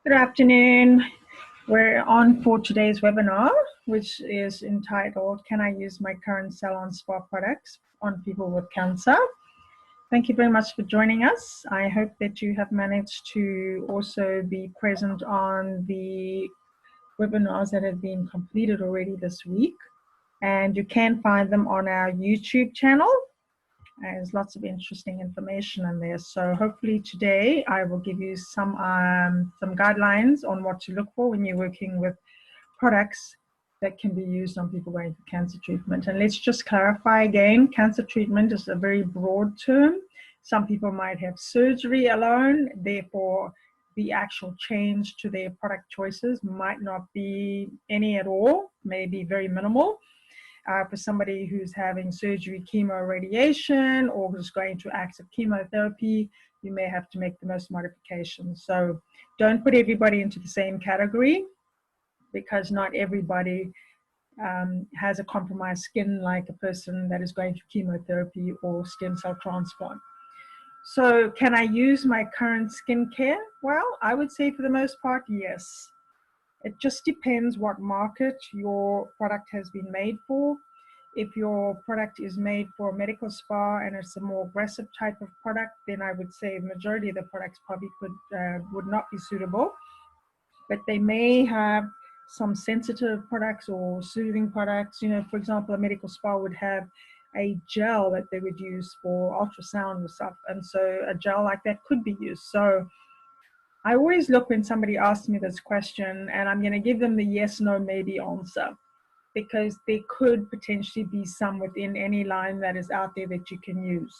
Good afternoon. We're on for today's webinar, which is entitled, Can I Use My Current Salon Spa Products on People with Cancer? Thank you very much for joining us. I hope that you have managed to also be present on the webinars that have been completed already this week. And you can find them on our YouTube channel. There's lots of interesting information in there. So hopefully today I will give you some guidelines on what to look for when you're working with products that can be used on people going for cancer treatment. And let's just clarify again, cancer treatment is a very broad term. Some people might have surgery alone, therefore the actual change to their product choices might not be any at all, maybe very minimal. For somebody who's having surgery, chemo, radiation, or who's going to active chemotherapy, you may have to make the most modifications. So don't put everybody into the same category, because not everybody has a compromised skin like a person that is going through chemotherapy or stem cell transplant. So can I use my current skincare? Well, I would say for the most part, yes. It just depends what market your product has been made for. If your product is made for a medical spa and it's a more aggressive type of product, then I would say the majority of the products probably would not be suitable. But they may have some sensitive products or soothing products. You know, for example, a medical spa would have a gel that they would use for ultrasound or stuff. And so a gel like that could be used. So I always look when somebody asks me this question, and I'm going to give them the yes, no, maybe answer, because there could potentially be some within any line that is out there that you can use.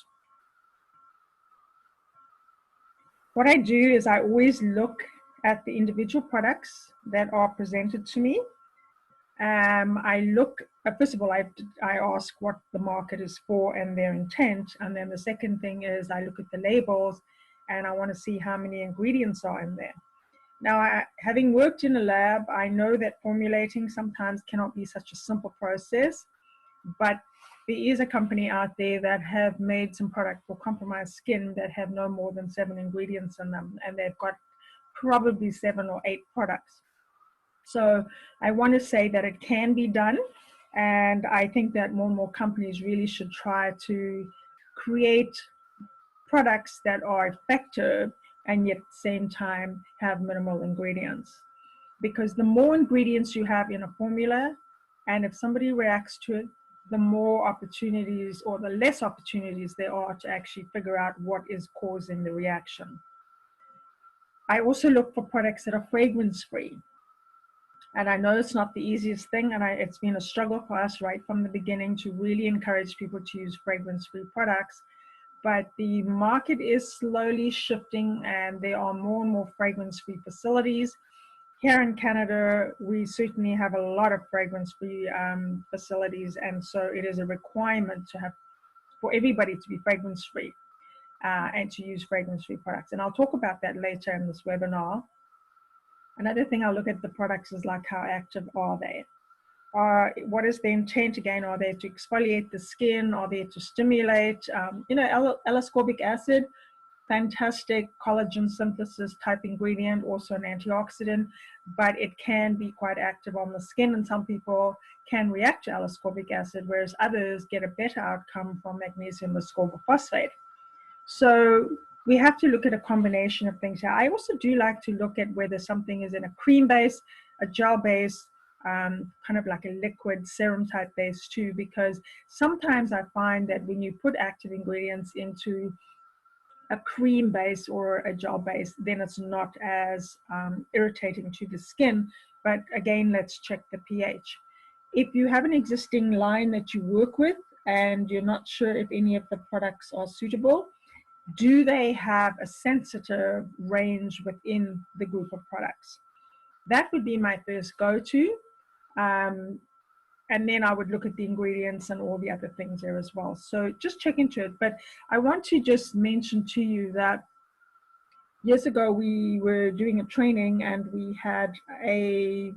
What I do is I always look at the individual products that are presented to me. I look, first of all, I ask what the market is for and their intent. And then the second thing is I look at the labels and I want to see how many ingredients are in there. Now, having worked in a lab, I know that formulating sometimes cannot be such a simple process, but there is a company out there that have made some product for compromised skin that have no more than 7 ingredients in them, and they've got probably 7 or 8 products. So I want to say that it can be done, and I think that more and more companies really should try to create products that are effective and yet at the same time have minimal ingredients. Because the more ingredients you have in a formula, and if somebody reacts to it, the more opportunities or the less opportunities there are to actually figure out what is causing the reaction. I also look for products that are fragrance-free. And I know it's not the easiest thing, and it's been a struggle for us right from the beginning to really encourage people to use fragrance-free products. But the market is slowly shifting, and there are more and more fragrance-free facilities. Here in Canada, we certainly have a lot of fragrance-free facilities, and so it is a requirement to have for everybody to be fragrance-free and to use fragrance-free products. And I'll talk about that later in this webinar. Another thing I look at the products is like how active are they? What is the intent again? Are they to exfoliate the skin? Are they to stimulate? L-ascorbic acid, fantastic collagen synthesis type ingredient, also an antioxidant, but it can be quite active on the skin, and some people can react to L-ascorbic acid, whereas others get a better outcome from magnesium ascorbophosphate. So we have to look at a combination of things here. I also do like to look at whether something is in a cream base, a gel base, kind of like a liquid serum type base too, because sometimes I find that when you put active ingredients into a cream base or a gel base, then it's not as irritating to the skin. But again, let's check the pH. If you have an existing line that you work with and you're not sure if any of the products are suitable, do they have a sensitive range within the group of products? That would be my first go-to. And then I would look at the ingredients and all the other things there as well. So just check into it. But I want to just mention to you that years ago we were doing a training and we had a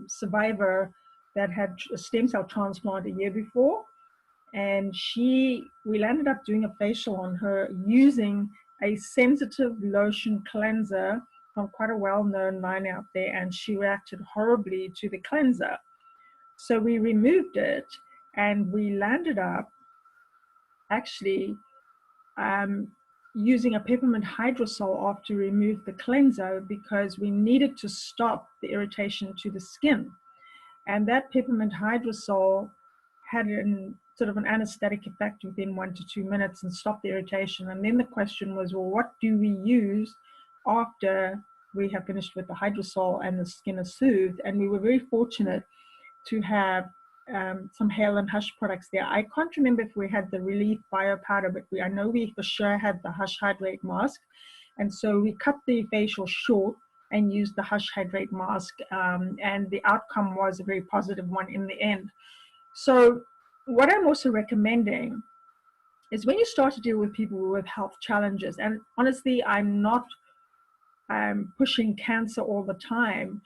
survivor that had a stem cell transplant a year before. And we ended up doing a facial on her using a sensitive lotion cleanser from quite a well-known line out there, and she reacted horribly to the cleanser. So we removed it, and we landed up actually using a peppermint hydrosol after we removed the cleanser, because we needed to stop the irritation to the skin. And that peppermint hydrosol had sort of an anesthetic effect within 1 to 2 minutes and stopped the irritation. And then the question was, well, what do we use after we have finished with the hydrosol and the skin is soothed? And we were very fortunate to have some Hale and Hush products there. I can't remember if we had the Relief Bio Powder, but I know we for sure had the Hush Hydrate Mask. And so we cut the facial short and used the Hush Hydrate Mask, and the outcome was a very positive one in the end. So what I'm also recommending is, when you start to deal with people with health challenges, and honestly, I'm not pushing cancer all the time,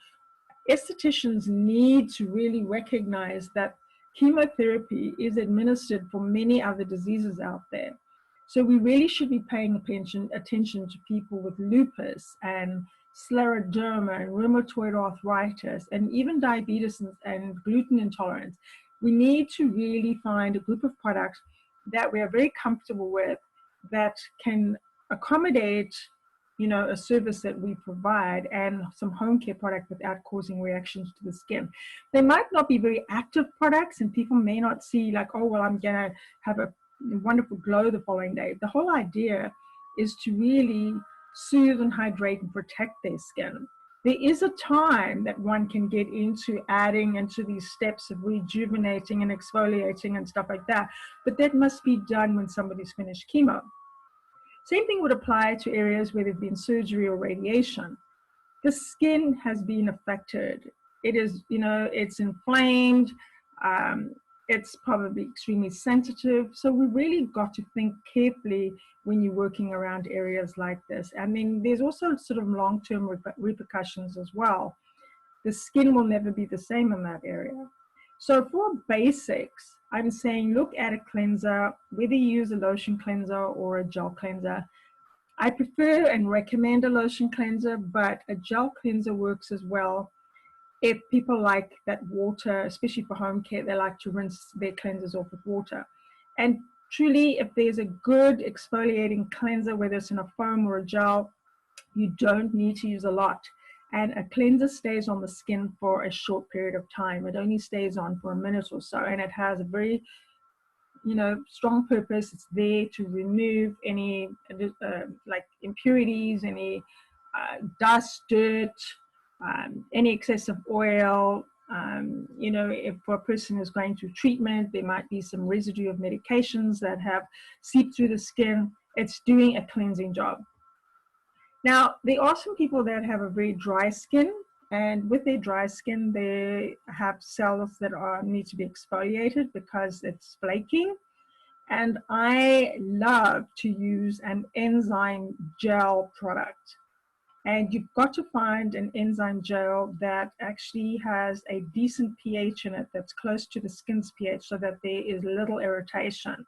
estheticians need to really recognize that chemotherapy is administered for many other diseases out there. So we really should be paying attention to people with lupus and scleroderma and rheumatoid arthritis and even diabetes and gluten intolerance. We need to really find a group of products that we are very comfortable with, that can accommodate a service that we provide, and some home care product without causing reactions to the skin. They might not be very active products, and people may not see like, oh, well, I'm going to have a wonderful glow the following day. The whole idea is to really soothe and hydrate and protect their skin. There is a time that one can get into adding into these steps of rejuvenating and exfoliating and stuff like that, but that must be done when somebody's finished chemo. Same thing would apply to areas where there's been surgery or radiation. The skin has been affected. It is, it's inflamed. It's probably extremely sensitive. So we really got to think carefully when you're working around areas like this. I mean, there's also sort of long-term repercussions as well. The skin will never be the same in that area. So for basics, I'm saying look at a cleanser, whether you use a lotion cleanser or a gel cleanser. I prefer and recommend a lotion cleanser, but a gel cleanser works as well. If people like that water, especially for home care, they like to rinse their cleansers off with water. And truly, if there's a good exfoliating cleanser, whether it's in a foam or a gel, you don't need to use a lot. And a cleanser stays on the skin for a short period of time. It only stays on for a minute or so, and it has a very, strong purpose. It's there to remove any like impurities, any dust, dirt, any excessive oil. If a person is going through treatment, there might be some residue of medications that have seeped through the skin. It's doing a cleansing job. Now, there are some people that have a very dry skin, and with their dry skin, they have cells that need to be exfoliated because it's flaking. And I love to use an enzyme gel product. And you've got to find an enzyme gel that actually has a decent pH in it, that's close to the skin's pH, so that there is little irritation.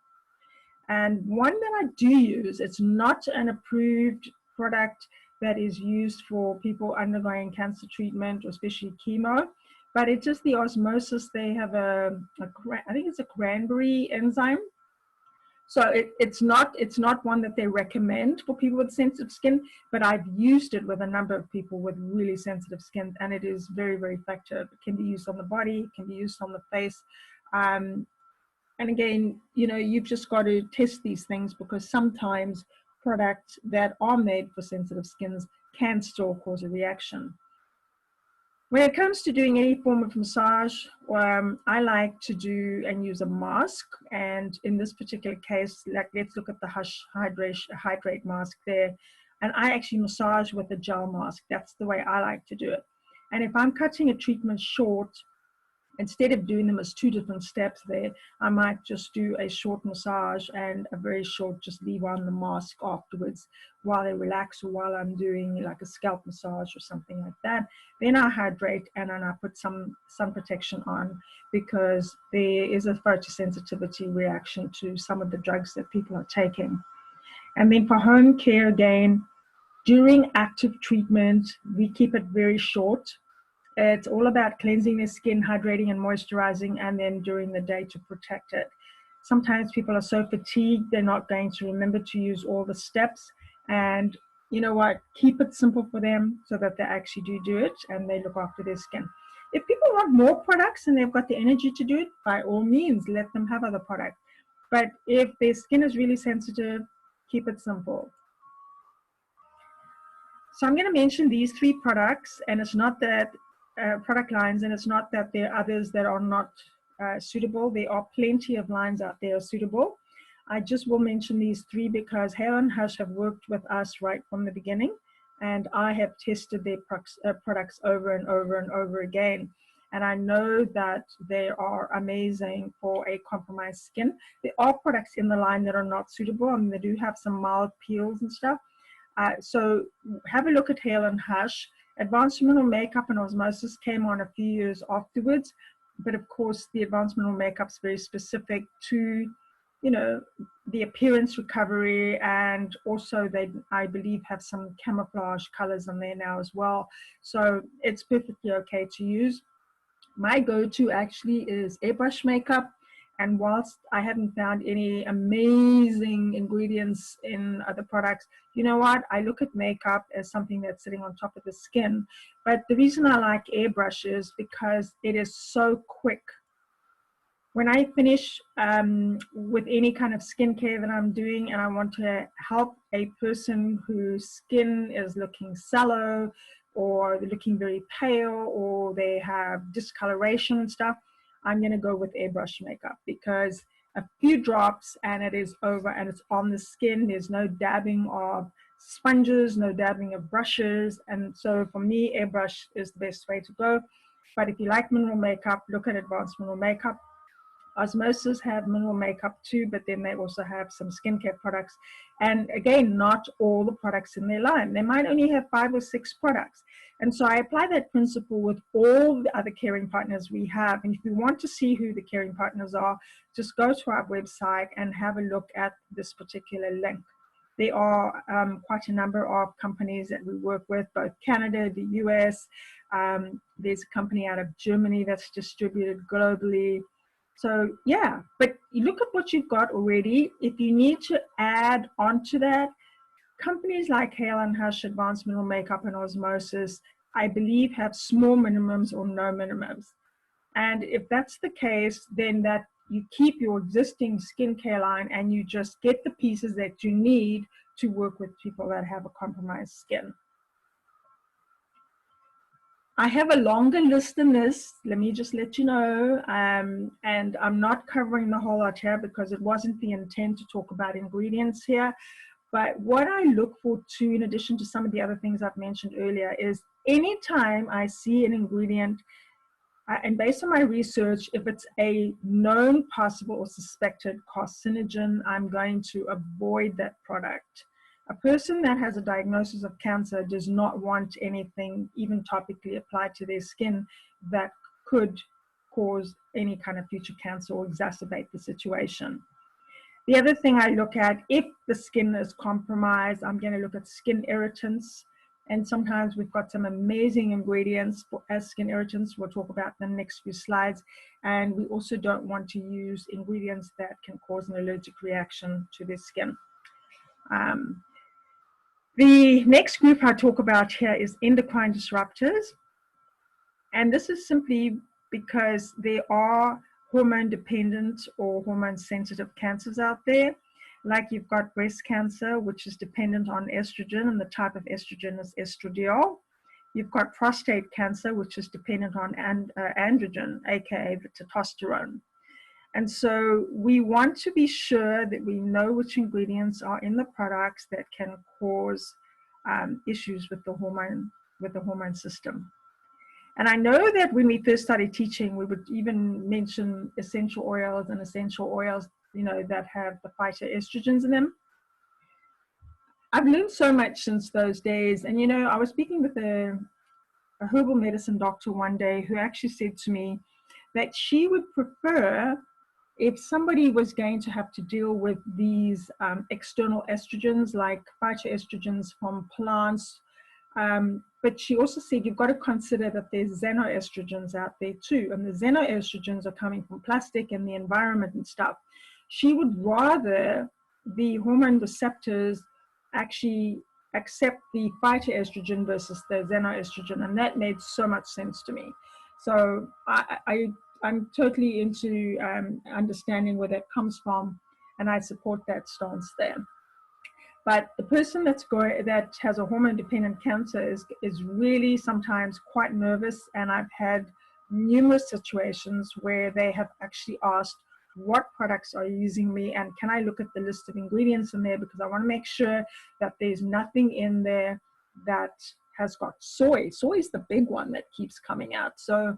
And one that I do use, it's not an approved product that is used for people undergoing cancer treatment, or especially chemo, but it's just the osmosis. They have I think it's a cranberry enzyme. So it's not one that they recommend for people with sensitive skin, but I've used it with a number of people with really sensitive skin, and it is very, very effective. It can be used on the body, it can be used on the face. And again, you've just got to test these things, because sometimes products that are made for sensitive skins can still cause a reaction. When it comes to doing any form of massage, I like to do and use a mask. And in this particular case, let's look at the Hush Hydrate mask there. And I actually massage with a gel mask. That's the way I like to do it. And if I'm cutting a treatment short, instead of doing them as two different steps there, I might just do a short massage and a very short, just leave on the mask afterwards while they relax, or while I'm doing like a scalp massage or something like that. Then I hydrate, and then I put some sun protection on, because there is a photosensitivity reaction to some of the drugs that people are taking. And then for home care, again, During active treatment, we keep it very short. It's all about cleansing the skin, hydrating and moisturizing, and then during the day to protect it. Sometimes people are so fatigued, they're not going to remember to use all the steps. And you know what? Keep it simple for them so that they actually do it and they look after their skin. If people want more products and they've got the energy to do it, by all means, let them have other products. But if their skin is really sensitive, keep it simple. So I'm going to mention these 3 products, and it's not that product lines, and it's not that there are others that are not suitable. There are plenty of lines out there suitable. I just will mention these 3 because Hale and Hush have worked with us right from the beginning, and I have tested their products over and over and over again. And I know that they are amazing for a compromised skin. There are products in the line that are not suitable. I mean, they do have some mild peels and stuff. So have a look at Hale and Hush. Advanced Mineral Makeup and Osmosis came on a few years afterwards, but of course the Advanced Mineral Makeup is very specific to, you know, the appearance recovery, and also they, I believe, have some camouflage colors in there now as well. So it's perfectly okay to use. My go-to actually is airbrush makeup. And whilst I haven't found any amazing ingredients in other products, you know what? I look at makeup as something that's sitting on top of the skin. But the reason I like airbrush is because it is so quick. When I finish with any kind of skincare that I'm doing and I want to help a person whose skin is looking sallow or they're looking very pale or they have discoloration and stuff, I'm going to go with airbrush makeup because a few drops and it is over and it's on the skin. There's no dabbing of sponges, no dabbing of brushes. And so for me, airbrush is the best way to go. But if you like mineral makeup, look at Advanced Mineral Makeup. Osmosis have mineral makeup too, but then they also have some skincare products. And again, not all the products in their line. They might only have 5 or 6 products. And so I apply that principle with all the other caring partners we have. And if you want to see who the caring partners are, just go to our website and have a look at this particular link. There are quite a number of companies that we work with, both Canada, the US. There's a company out of Germany that's distributed globally. So yeah, but you look at what you've got already. If you need to add onto that, companies like Hale and Hush, Advanced Mineral Makeup and Osmosis, I believe have small minimums or no minimums. And if that's the case, then that you keep your existing skincare line and you just get the pieces that you need to work with people that have a compromised skin. I have a longer list than this, let me just let you know, and I'm not covering the whole lot here because it wasn't the intent to talk about ingredients here. But what I look for too, in addition to some of the other things I've mentioned earlier, is anytime I see an ingredient, and based on my research, if it's a known, possible, or suspected carcinogen, I'm going to avoid that product. A person that has a diagnosis of cancer does not want anything even topically applied to their skin that could cause any kind of future cancer or exacerbate the situation. The other thing I look at, if the skin is compromised, I'm going to look at skin irritants. And sometimes we've got some amazing ingredients as skin irritants. We'll talk about the next few slides. And we also don't want to use ingredients that can cause an allergic reaction to the skin. The next group I talk about here is endocrine disruptors. And this is simply because there are hormone dependent or hormone sensitive cancers out there. Like you've got breast cancer, which is dependent on estrogen, and the type of estrogen is estradiol. You've got prostate cancer, which is dependent on androgen, aka the testosterone. And so we want to be sure that we know which ingredients are in the products that can cause issues with the hormone system. And I know that when we first started teaching, we would even mention essential oils and essential oils, you know, that have the phytoestrogens in them. I've learned so much since those days. And, you know, I was speaking with a herbal medicine doctor one day who actually said to me that she would prefer if somebody was going to have to deal with these external estrogens like phytoestrogens from plants, but she also said you've got to consider that there's xenoestrogens out there too, and the xenoestrogens are coming from plastic and the environment and stuff. She would rather the hormone receptors actually accept the phytoestrogen versus the xenoestrogen, and that made so much sense to me. So I'm totally into understanding where that comes from, and I support that stance there. But the person that has a hormone-dependent cancer is really sometimes quite nervous, and I've had numerous situations where they have actually asked, what products are you using me, and can I look at the list of ingredients in there, because I want to make sure that there's nothing in there that has got soy. Soy is the big one that keeps coming out. So,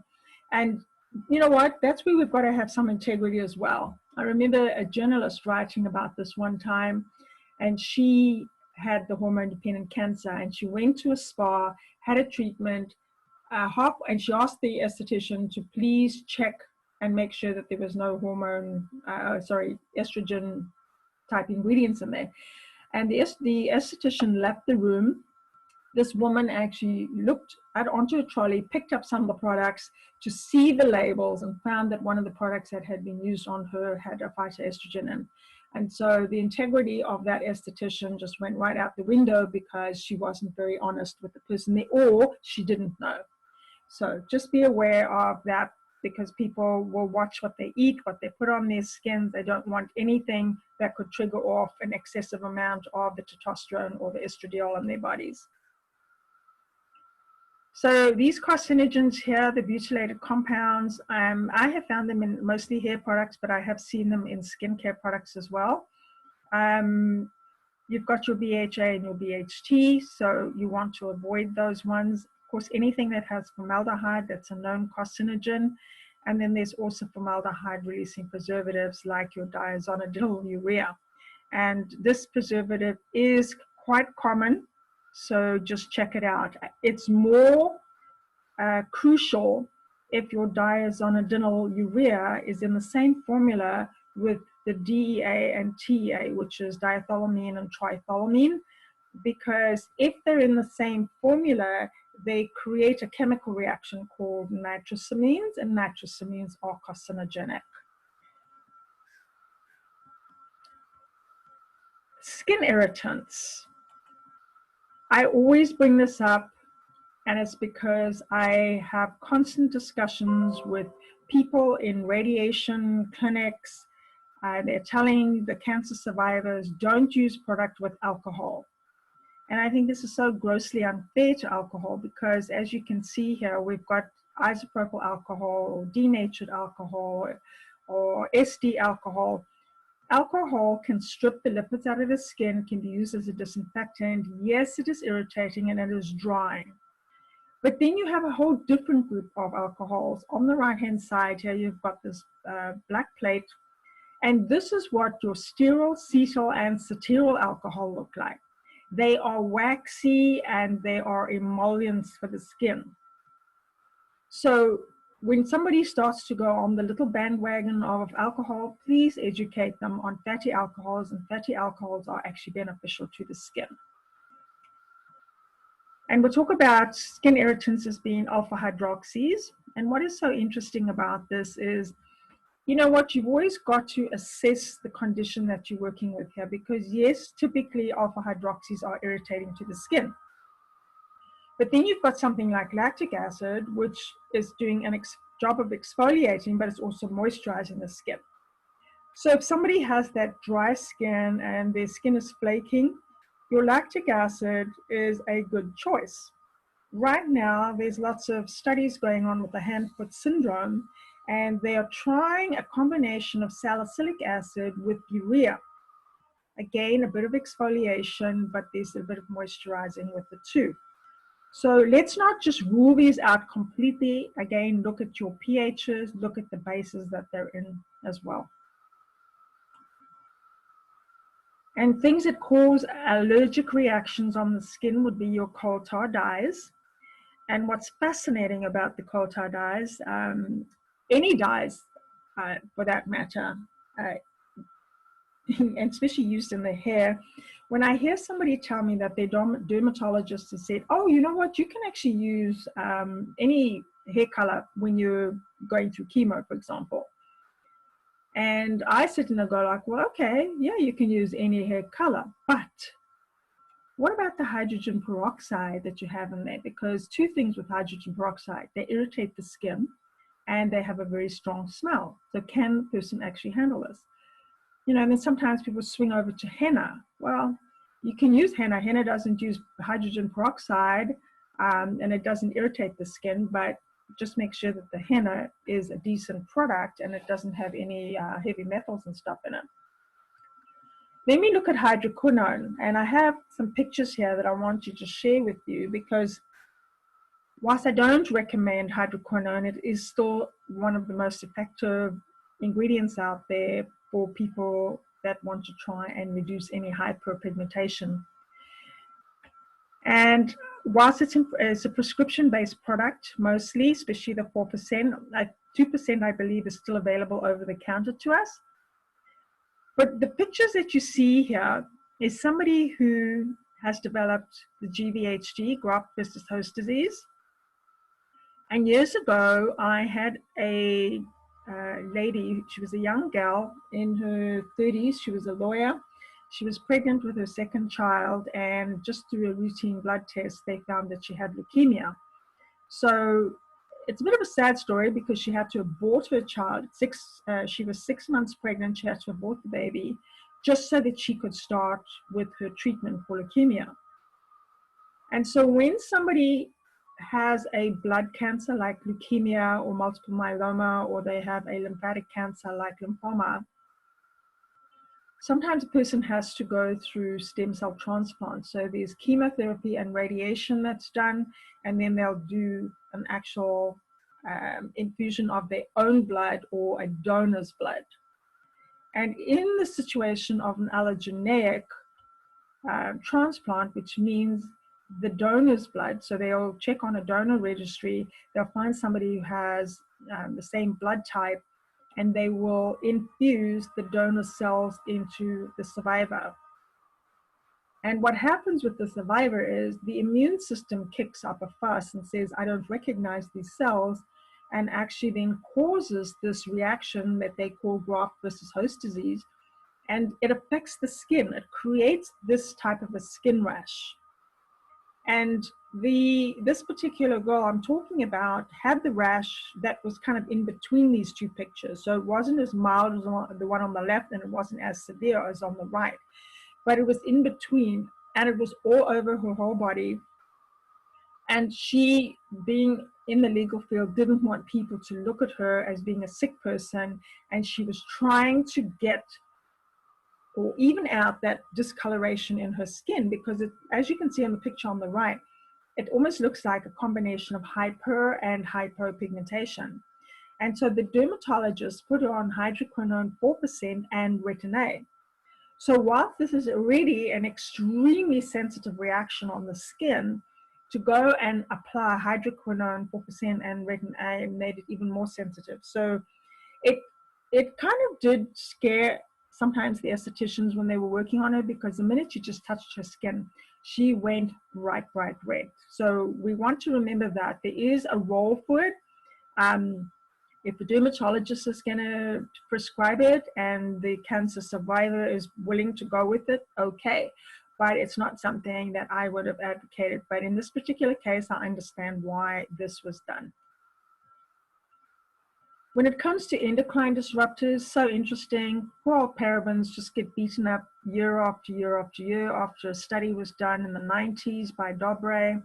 and you know what, that's where we've got to have some integrity as well. I remember a journalist writing about this one time, and she had the hormone-dependent cancer, and she went to a spa, had a treatment, and she asked the esthetician to please check and make sure that there was no estrogen type ingredients in there. And the esthetician left the room. This woman actually looked onto a trolley, picked up some of the products to see the labels, and found that one of the products that had been used on her had a phytoestrogen in. And so the integrity of that esthetician just went right out the window because she wasn't very honest with the person there, or she didn't know. So just be aware of that, because people will watch what they eat, what they put on their skin. They don't want anything that could trigger off an excessive amount of the testosterone or the estradiol in their bodies. So these carcinogens here, the butylated compounds, I have found them in mostly hair products, but I have seen them in skincare products as well. You've got your BHA and your BHT, so you want to avoid those ones. Of course, anything that has formaldehyde, that's a known carcinogen. And then there's also formaldehyde-releasing preservatives like your diazonidyl urea. And this preservative is quite common, so just check it out. It's more crucial if your diazonidyl urea is in the same formula with the DEA and TEA, which is diethylamine and triethylamine, because if they're in the same formula, they create a chemical reaction called nitrosamines, and nitrosamines are carcinogenic. Skin irritants. I always bring this up, and it's because I have constant discussions with people in radiation clinics. They're telling the cancer survivors, don't use product with alcohol. And I think this is so grossly unfair to alcohol, because as you can see here, we've got isopropyl alcohol or denatured alcohol or SD alcohol. Alcohol can strip the lipids out of the skin, can be used as a disinfectant. Yes, it is irritating and it is drying. But then you have a whole different group of alcohols. On the right-hand side here, you've got this black plate. And this is what your sterol, cetyl, and ceteryl alcohol look like. They are waxy and they are emollients for the skin. So when somebody starts to go on the little bandwagon of alcohol, please educate them on fatty alcohols, and fatty alcohols are actually beneficial to the skin. And we'll talk about skin irritants as being alpha hydroxys. And what is so interesting about this is, you know what, you've always got to assess the condition that you're working with here, because yes, typically alpha hydroxys are irritating to the skin. But then you've got something like lactic acid, which is doing a job of exfoliating, but it's also moisturizing the skin. So if somebody has that dry skin and their skin is flaking, your lactic acid is a good choice. Right now, there's lots of studies going on with the hand-foot syndrome, and they are trying a combination of salicylic acid with urea. Again, a bit of exfoliation, but there's a bit of moisturizing with the two. So let's not just rule these out completely. Again, look at your pHs, look at the bases that they're in as well. And things that cause allergic reactions on the skin would be your coal tar dyes. And what's fascinating about the coal tar dyes, any dyes, for that matter, uh, and especially used in the hair. When I hear somebody tell me that their dermatologist has said, oh, you know what, you can actually use any hair color when you're going through chemo, for example. And I sit and I go like, well, okay, yeah, you can use any hair color, but what about the hydrogen peroxide that you have in there? Because two things with hydrogen peroxide, they irritate the skin and they have a very strong smell. So can the person actually handle this? You know, and then sometimes people swing over to henna. Well, you can use henna. Henna doesn't use hydrogen peroxide, and it doesn't irritate the skin, but just make sure that the henna is a decent product and it doesn't have any heavy metals and stuff in it. Then we look at hydroquinone, and I have some pictures here that I want you to share with you, because whilst I don't recommend hydroquinone, it is still one of the most effective ingredients out there for people that want to try and reduce any hyperpigmentation. And whilst it's a prescription-based product, mostly, especially the 4%, 2% I believe is still available over the counter to us. But the pictures that you see here is somebody who has developed the GVHD, graft versus host disease. And years ago, I had a lady, she was a young gal in her 30s, she was a lawyer. She was pregnant with her second child, and just through a routine blood test, they found that she had leukemia. So it's a bit of a sad story because she had to abort her child. She was 6 months pregnant, she had to abort the baby just so that she could start with her treatment for leukemia. And so when somebody has a blood cancer like leukemia or multiple myeloma, or they have a lymphatic cancer like lymphoma, sometimes a person has to go through stem cell transplant. So there's chemotherapy and radiation that's done, and then they'll do an actual infusion of their own blood or a donor's blood. And in the situation of an allogeneic transplant, which means the donor's blood, so they'll check on a donor registry, they'll find somebody who has the same blood type, and they will infuse the donor cells into the survivor. And what happens with the survivor is the immune system kicks up a fuss and says, I don't recognize these cells, and actually then causes this reaction that they call graft versus host disease. And it affects the skin. It creates this type of a skin rash. And this particular girl I'm talking about had the rash that was kind of in between these two pictures. So it wasn't as mild as the one on the left, and it wasn't as severe as on the right. But it was in between, and it was all over her whole body. And she, being in the legal field, didn't want people to look at her as being a sick person, and she was trying to get or even out that discoloration in her skin, because it, as you can see on the picture on the right, it almost looks like a combination of hyper and hypopigmentation. And so the dermatologist put her on hydroquinone 4% and retin-A. So while this is already an extremely sensitive reaction on the skin, to go and apply hydroquinone 4% and retin-A made it even more sensitive. So it kind of did scare sometimes the estheticians when they were working on her, because the minute you just touched her skin, she went bright red. So we want to remember that there is a role for it. If the dermatologist is going to prescribe it and the cancer survivor is willing to go with it, okay. But it's not something that I would have advocated. But in this particular case, I understand why this was done. When it comes to endocrine disruptors, so interesting. Poor old parabens just get beaten up year after year after year after a study was done in the 90s by Dobre.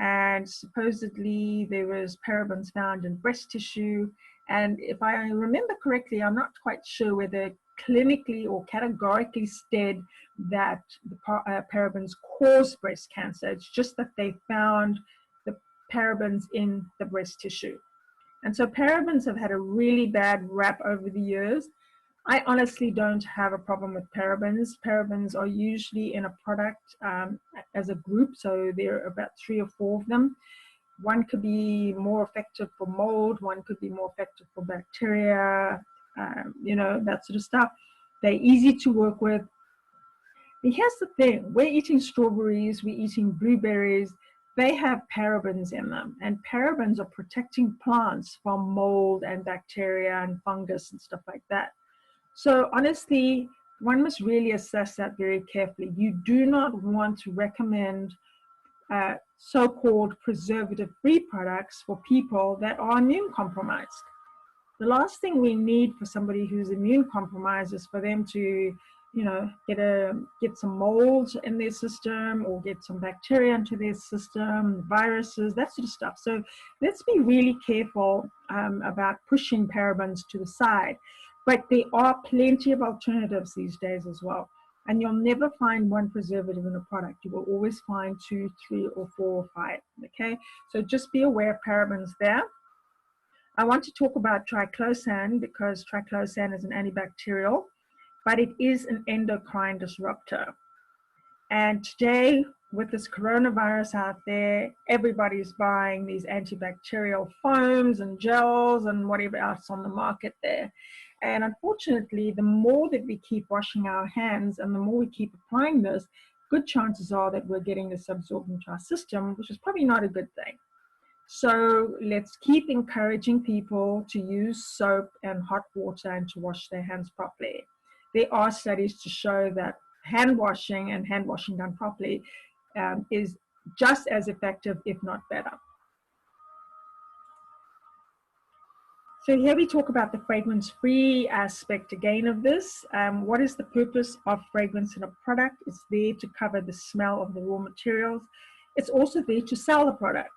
And supposedly there was parabens found in breast tissue. And if I remember correctly, I'm not quite sure whether clinically or categorically said that the parabens cause breast cancer. It's just that they found the parabens in the breast tissue. And so parabens have had a really bad rap over the years. I honestly don't have a problem with parabens. Parabens are usually in a product as a group, so there are about 3 or 4 of them. One could be more effective for mold, one could be more effective for bacteria. you know, that sort of stuff. They're easy to work with. And here's the thing, we're eating strawberries, we're eating blueberries, they have parabens in them, and parabens are protecting plants from mold and bacteria and fungus and stuff like that. So honestly, one must really assess that very carefully. You do not want to recommend so-called preservative-free products for people that are immune compromised. The last thing we need for somebody who's immune compromised is for them to, you know, get some mold in their system or get some bacteria into their system, viruses, that sort of stuff. So let's be really careful about pushing parabens to the side. But there are plenty of alternatives these days as well. And you'll never find one preservative in a product. You will always find 2, 3, or 4, or 5. Okay, so just be aware of parabens there. I want to talk about triclosan because triclosan is an antibacterial, but it is an endocrine disruptor. And today, with this coronavirus out there, everybody's buying these antibacterial foams and gels and whatever else on the market there. And unfortunately, the more that we keep washing our hands and the more we keep applying this, good chances are that we're getting this absorbed into our system, which is probably not a good thing. So let's keep encouraging people to use soap and hot water and to wash their hands properly. There are studies to show that hand washing and hand washing done properly is just as effective, if not better. So here we talk about the fragrance-free aspect again of this. What is the purpose of fragrance in a product? It's there to cover the smell of the raw materials. It's also there to sell the product.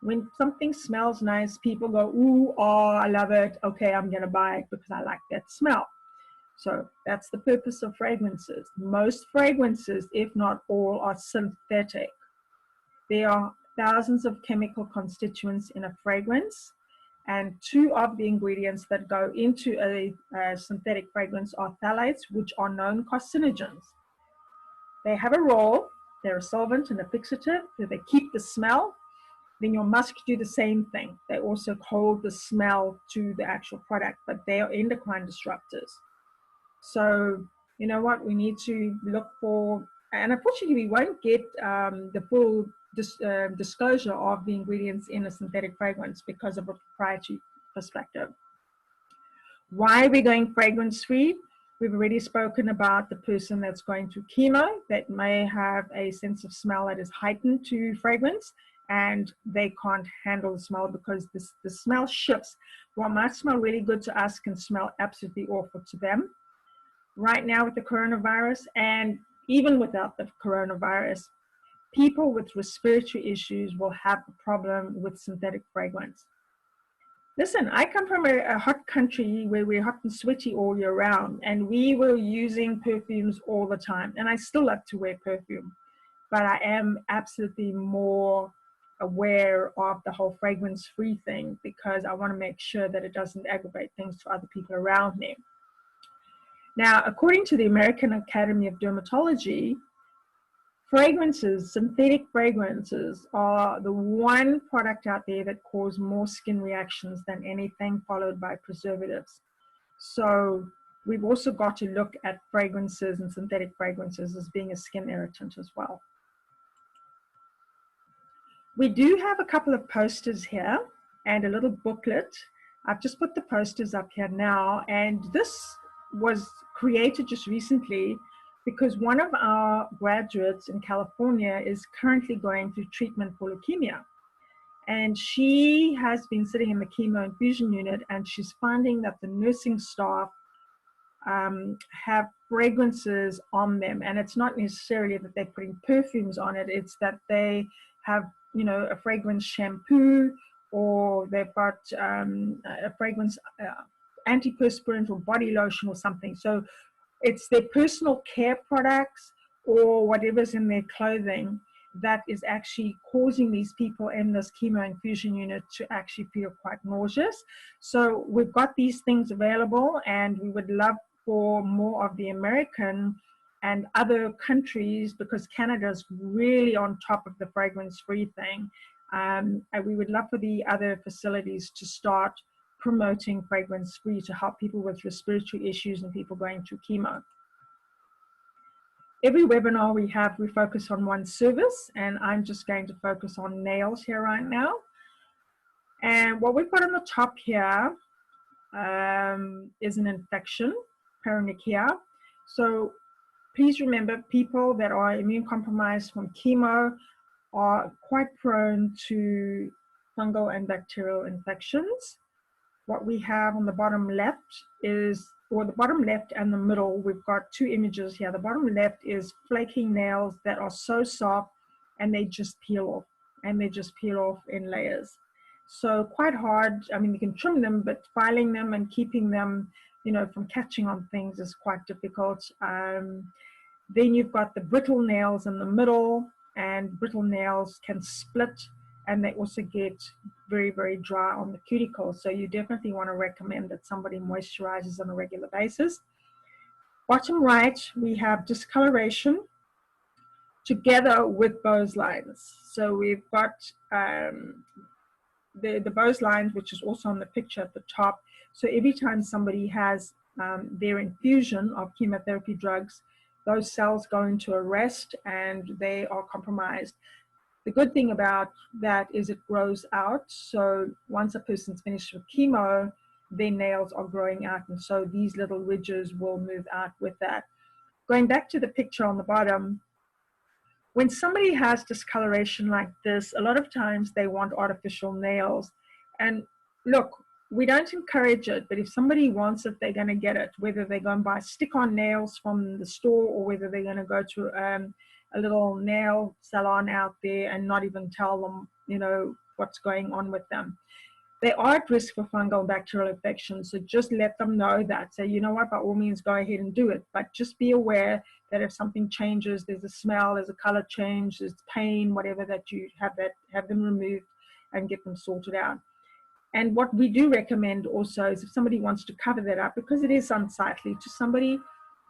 When something smells nice, people go, ooh, oh, I love it. Okay, I'm going to buy it because I like that smell. So that's the purpose of fragrances. Most fragrances, if not all, are synthetic. There are thousands of chemical constituents in a fragrance, and 2 of the ingredients that go into a synthetic fragrance are phthalates, which are known carcinogens. They have a role. They're a solvent and a fixative, so they keep the smell. Then your musk do the same thing. They also hold the smell to the actual product, but they are endocrine disruptors. So, you know what, we need to look for, and unfortunately we won't get the full disclosure of the ingredients in a synthetic fragrance because of a proprietary perspective. Why are we going fragrance free? We've already spoken about the person that's going through chemo that may have a sense of smell that is heightened to fragrance, and they can't handle the smell because the smell shifts. What might smell really good to us can smell absolutely awful to them. Right now with the coronavirus, and even without the coronavirus, people with respiratory issues will have a problem with synthetic fragrance. Listen, I come from a hot country where we're hot and sweaty all year round, and we were using perfumes all the time, and I still love to wear perfume, but I am absolutely more aware of the whole fragrance-free thing because I want to make sure that it doesn't aggravate things to other people around me. Now, according to the American Academy of Dermatology, fragrances, synthetic fragrances, are the one product out there that cause more skin reactions than anything, followed by preservatives. So we've also got to look at fragrances and synthetic fragrances as being a skin irritant as well. We do have a couple of posters here and a little booklet. I've just put the posters up here now, and this was created just recently because one of our graduates in California is currently going through treatment for leukemia. And she has been sitting in the chemo infusion unit, and she's finding that the nursing staff have fragrances on them. And it's not necessarily that they're putting perfumes on it, it's that they have, you know, a fragrance shampoo, or they've got a fragrance antiperspirant or body lotion or something. So it's their personal care products or whatever's in their clothing that is actually causing these people in this chemo infusion unit to actually feel quite nauseous. So we've got these things available, and we would love for more of the American and other countries, because Canada's really on top of the fragrance-free thing. And we would love for the other facilities to start promoting fragrance-free to help people with respiratory issues and people going through chemo. Every webinar we focus on one service, and I'm just going to focus on nails here right now. And what we've got on the top here is an infection, paronychia. So please remember, people that are immune compromised from chemo are quite prone to fungal and bacterial infections. What we have on the bottom left is, or the bottom left and the middle, we've got two images here. The bottom left is flaking nails that are so soft and they just peel off, and they just peel off in layers. So quite hard. I mean, you can trim them, but filing them and keeping them, you know, from catching on things is quite difficult. Then you've got the brittle nails in the middle, and brittle nails can split, and they also get very, very dry on the cuticle. So you definitely want to recommend that somebody moisturizes on a regular basis. Bottom right, we have discoloration together with Bose lines. So we've got the Bose lines, which is also on the picture at the top. So every time somebody has their infusion of chemotherapy drugs, those cells go into arrest and they are compromised. The good thing about that is it grows out. So once a person's finished with chemo, their nails are growing out, and so these little ridges will move out with that. Going back to the picture on the bottom, when somebody has discoloration like this, a lot of times they want artificial nails. And look, we don't encourage it, but if somebody wants it, they're going to get it, whether they go and buy stick-on nails from the store or whether they're going to go to a little nail salon out there and not even tell them, you know, what's going on with them. They are at risk for fungal and bacterial infections, so just let them know that. Say, you know what, by all means, go ahead and do it. But just be aware that if something changes, there's a smell, there's a color change, there's pain, whatever, that you have them removed and get them sorted out. And what we do recommend also is if somebody wants to cover that up, because it is unsightly to somebody,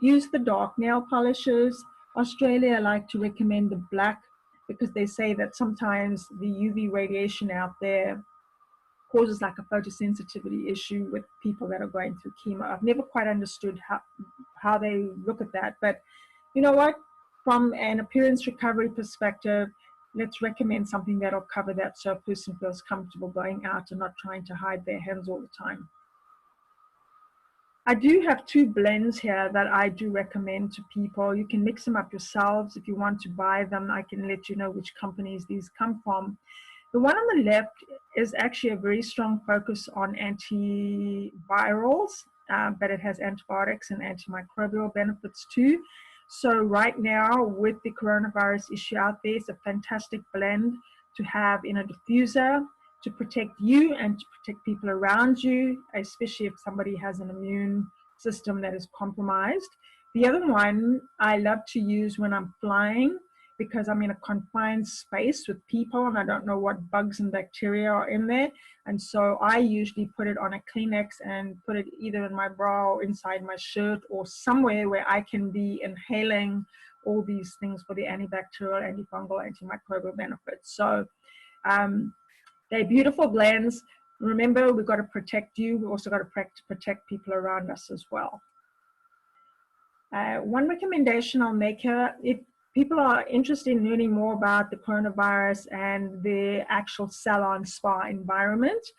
use the dark nail polishes. Australia like to recommend the black because they say that sometimes the UV radiation out there causes like a photosensitivity issue with people that are going through chemo. I've never quite understood how they look at that, but you know what? From an appearance recovery perspective, let's recommend something that'll cover that so a person feels comfortable going out and not trying to hide their hands all the time. I do have two blends here that I do recommend to people. You can mix them up yourselves. If you want to buy them, I can let you know which companies these come from. The one on the left is actually a very strong focus on antivirals, but it has antibiotics and antimicrobial benefits too. So right now, with the coronavirus issue out there, it's a fantastic blend to have in a diffuser to protect you and to protect people around you, especially if somebody has an immune system that is compromised. The other one I love to use when I'm flying, because I'm in a confined space with people and I don't know what bugs and bacteria are in there. And so I usually put it on a Kleenex and put it either in my bra or inside my shirt or somewhere where I can be inhaling all these things for the antibacterial, antifungal, antimicrobial benefits. So they're beautiful blends. Remember, we've got to protect you. We've also got to protect people around us as well. One recommendation I'll make here, if people are interested in learning more about the coronavirus and the actual salon spa environment,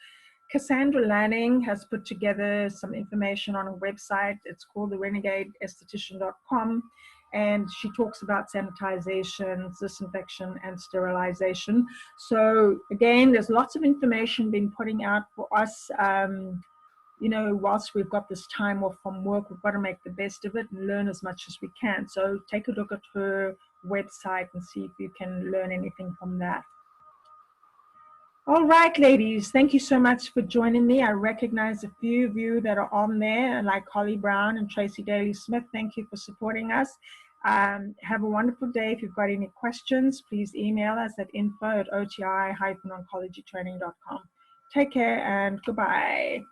Cassandra Lanning has put together some information on a website. It's called therenegadeesthetician.com, and she talks about sanitization, disinfection, and sterilization. So again, there's lots of information being putting out for us. You know, whilst we've got this time off from work, we've got to make the best of it and learn as much as we can. So take a look at her website and see if you can learn anything from that. All right, ladies, thank you so much for joining me. I recognize a few of you that are on there, like Holly Brown and Tracy Daly-Smith. Thank you for supporting us. Have a wonderful day. If you've got any questions, please email us at info@oti-oncologytraining.com. Take care and goodbye.